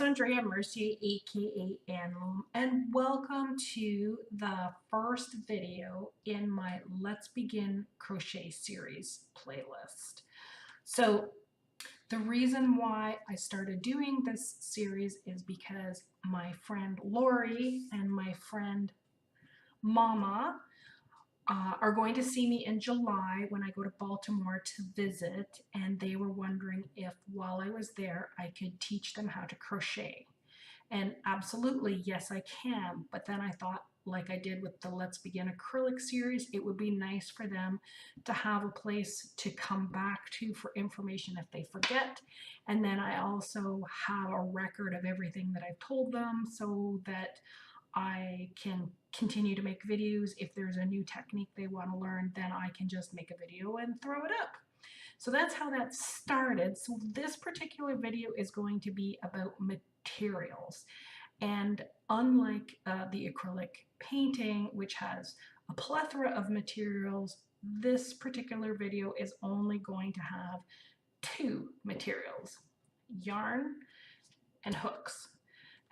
Andrea Mercier, aka Anloom, and welcome to the first video in my Let's Begin Crochet series playlist. So the reason why I started doing this series is because my friend Lori and my friend Mama are going to see me in July when I go to Baltimore to visit, and they were wondering if while I was there I could teach them how to crochet. And absolutely, yes, I can. But then I thought, like I did with the Let's Begin Acrylic series, it would be nice for them to have a place to come back to for information if they forget. And then I also have a record of everything that I've told them so that I can continue to make videos. If there's a new technique they want to learn, then I can just make a video and throw it up. So that's how that started. So this particular video is going to be about materials. And unlike the acrylic painting, which has a plethora of materials, this particular video is only going to have two materials: yarn and hooks.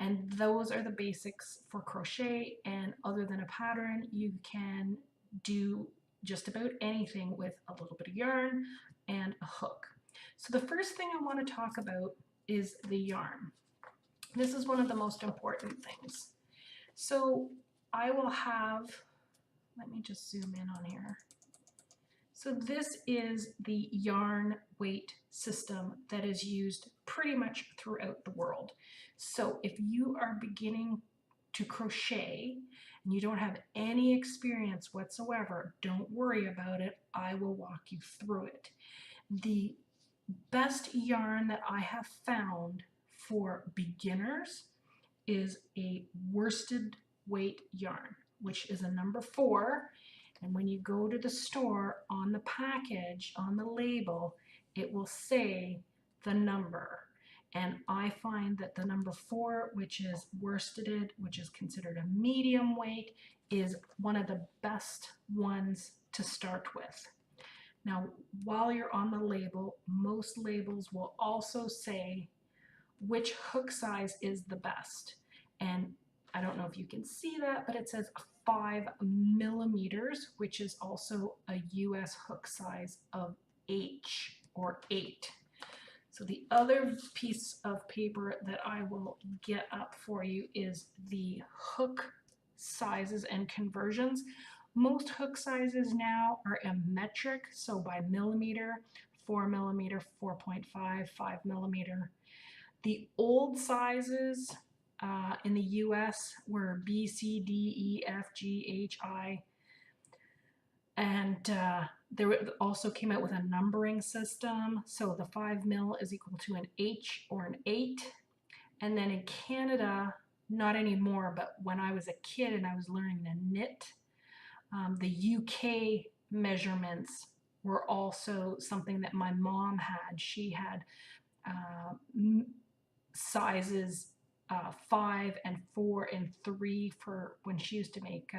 And those are the basics for crochet, and other than a pattern, you can do just about anything with a little bit of yarn and a hook. So the first thing I want to talk about is the yarn. This is one of the most important things. So I will have, let me just zoom in on here. So this is the yarn weight system that is used pretty much throughout the world. So if you are beginning to crochet and you don't have any experience whatsoever, don't worry about it. I will walk you through it. The best yarn that I have found for beginners is a worsted weight yarn, which is a number 4. And when you go to the store, on the package, on the label, it will say the number. And I find that the number 4, which is worsted, which is considered a medium weight, is one of the best ones to start with. Now, while you're on the label, most labels will also say which hook size is the best. And I don't know if you can see that, but it says 5 millimeters, which is also a US hook size of H or 8. So the other piece of paper that I will get up for you is the hook sizes and conversions. Most hook sizes now are in metric, so by millimeter, 4 millimeter, 4.5, 5 millimeter. The old sizes in the US were B, C, D, E, F, G, H, I, and there also came out with a numbering system. So the 5 mil is equal to an H or an 8. And then in Canada, not anymore, but when I was a kid and I was learning to knit, the UK measurements were also something that my mom had. She had sizes 5 and 4 and 3 for when she used to make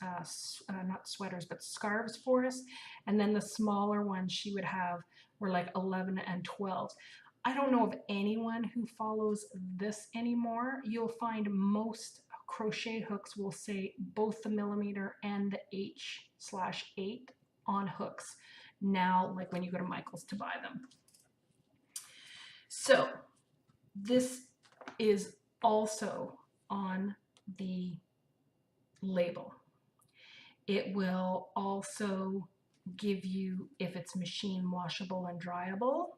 not sweaters but scarves for us, and then the smaller ones she would have were like 11 and 12. I don't know of anyone who follows this anymore. You'll find most crochet hooks will say both the millimeter and the H/8 on hooks now, like when you go to Michael's to buy them. So this is also on the label. It will also give you if it's machine washable and dryable.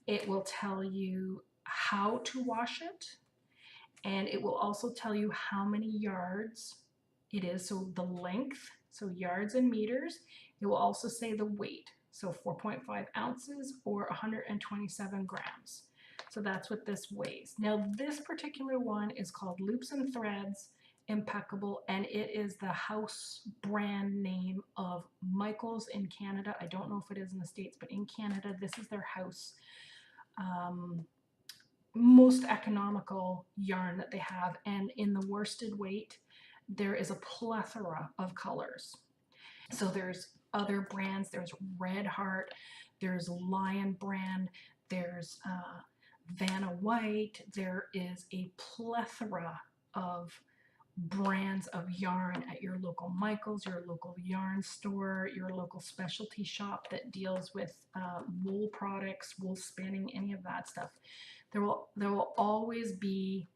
It will tell you how to wash it, and it will also tell you how many yards it is, so the length, so yards and meters. It will also say the weight, so 4.5 ounces or 127 grams. So that's what this weighs. Now this particular one is called Loops and Threads Impeccable, and it is the house brand name of Michael's in Canada. I don't know if it is in the States, but in Canada, this is their house most economical yarn that they have. And in the worsted weight, there is a plethora of colors. So there's other brands. There's Red Heart, there's Lion brand, there's Vanna White. There is a plethora of brands of yarn at your local Michael's, your local yarn store, your local specialty shop that deals with wool products, wool spinning, any of that stuff. There will always be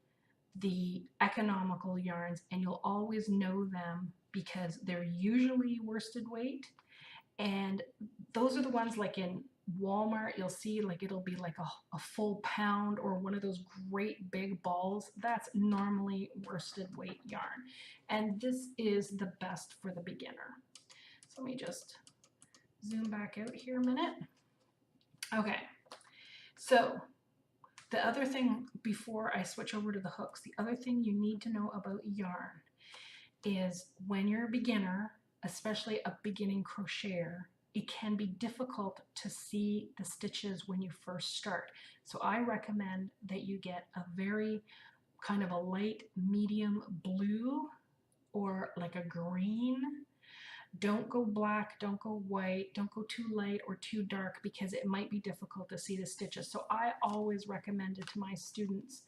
the economical yarns, and you'll always know them because they're usually worsted weight. And those are the ones like in Walmart, you'll see like it'll be like a full pound or one of those great big balls. That's normally worsted weight yarn. And this is the best for the beginner. So let me just zoom back out here a minute. Okay, so the other thing before I switch over to the hooks, the other thing you need to know about yarn is when you're a beginner, especially a beginning crocheter, it can be difficult to see the stitches when you first start. So I recommend that you get a very kind of a light medium blue or like a green. Don't go black, don't go white, don't go too light or too dark because it might be difficult to see the stitches. So I always recommend it to my students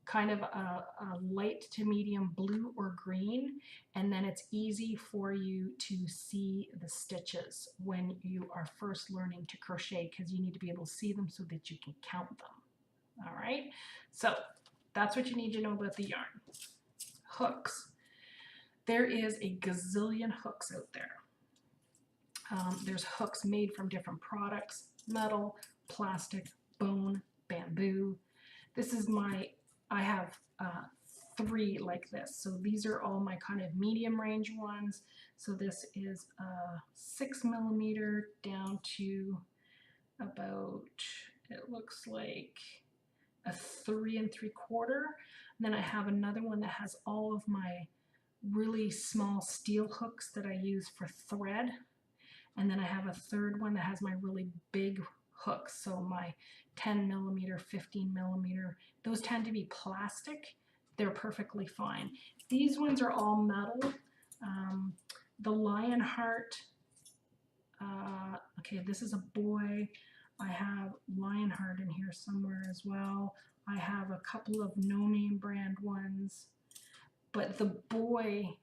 kind of a light to medium blue or green, and then it's easy for you to see the stitches when you are first learning to crochet because you need to be able to see them so that you can count them. All right, so that's what you need to know about the yarn. Hooks. There is a gazillion hooks out there. There's hooks made from different products: metal, plastic, bone, bamboo. This is I have 3 like this. So these are all my kind of medium range ones. So this is a 6mm down to about, it looks like a 3 3/4. And then I have another one that has all of my really small steel hooks that I use for thread. And then I have a third one that has my really big hooks. So my 10mm, 15mm, those tend to be plastic. They're perfectly fine. These ones are all metal. The Lionheart, okay, this is a boy. I have Lionheart in here somewhere as well. I have a couple of no-name brand ones. But the boy,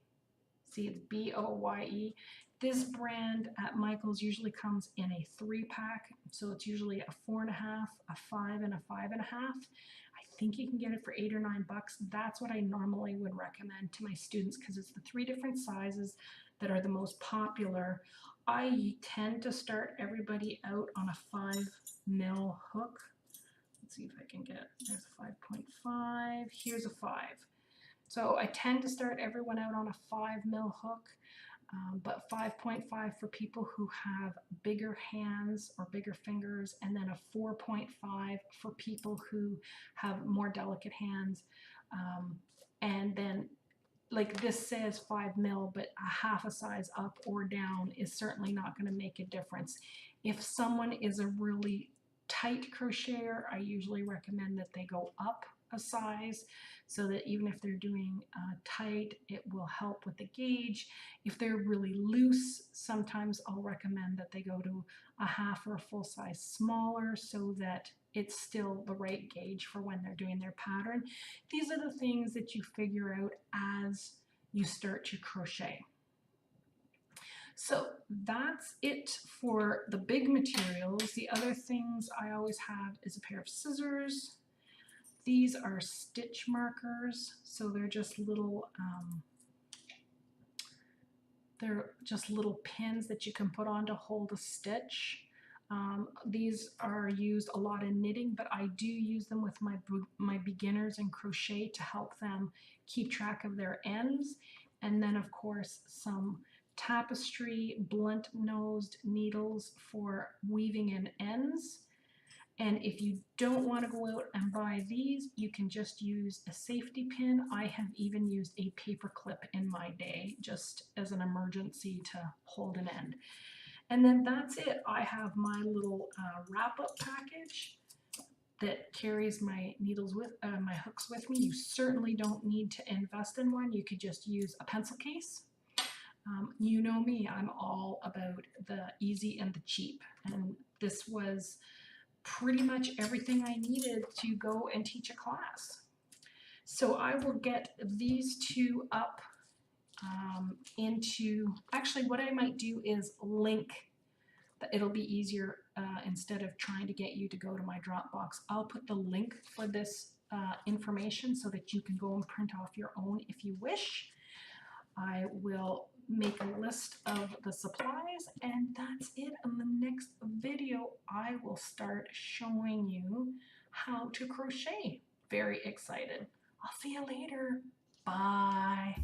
see, it's B-O-Y-E. This brand at Michael's usually comes in a 3-pack, so it's usually a 4.5, a 5, and a 5.5. I think you can get it for $8 or $9. That's what I normally would recommend to my students because it's the 3 different sizes that are the most popular. I tend to start everybody out on a 5mm hook. Let's see if I can get, there's a 5.5, here's a 5. So I tend to start everyone out on a 5mm hook, but 5.5 for people who have bigger hands or bigger fingers, and then a 4.5 for people who have more delicate hands. And then, like this says 5mm, but a half a size up or down is certainly not going to make a difference. If someone is a really tight crocheter, I usually recommend that they go up a size so that even if they're doing tight, it will help with the gauge. If they're really loose, sometimes I'll recommend that they go to a half or a full size smaller so that it's still the right gauge for when they're doing their pattern. These are the things that you figure out as you start to crochet. So that's it for the big materials. The other things I always have is a pair of scissors. These are stitch markers, so they're just little pins that you can put on to hold a stitch. These are used a lot in knitting, but I do use them with my beginners in crochet to help them keep track of their ends. And then of course some tapestry blunt-nosed needles for weaving in ends. And if you don't want to go out and buy these, you can just use a safety pin. I have even used a paper clip in my day just as an emergency to hold an end. And then that's it. I have my little wrap-up package that carries my needles with my hooks with me. You certainly don't need to invest in one. You could just use a pencil case. You know me, I'm all about the easy and the cheap. And this was pretty much everything I needed to go and teach a class. So I will get these two up actually what I might do is link, it'll be easier instead of trying to get you to go to my Dropbox. I'll put the link for this information so that you can go and print off your own if you wish. I will make a list of the supplies, and that's it. In the next video, I will start showing you how to crochet. Very excited. I'll see you later. Bye.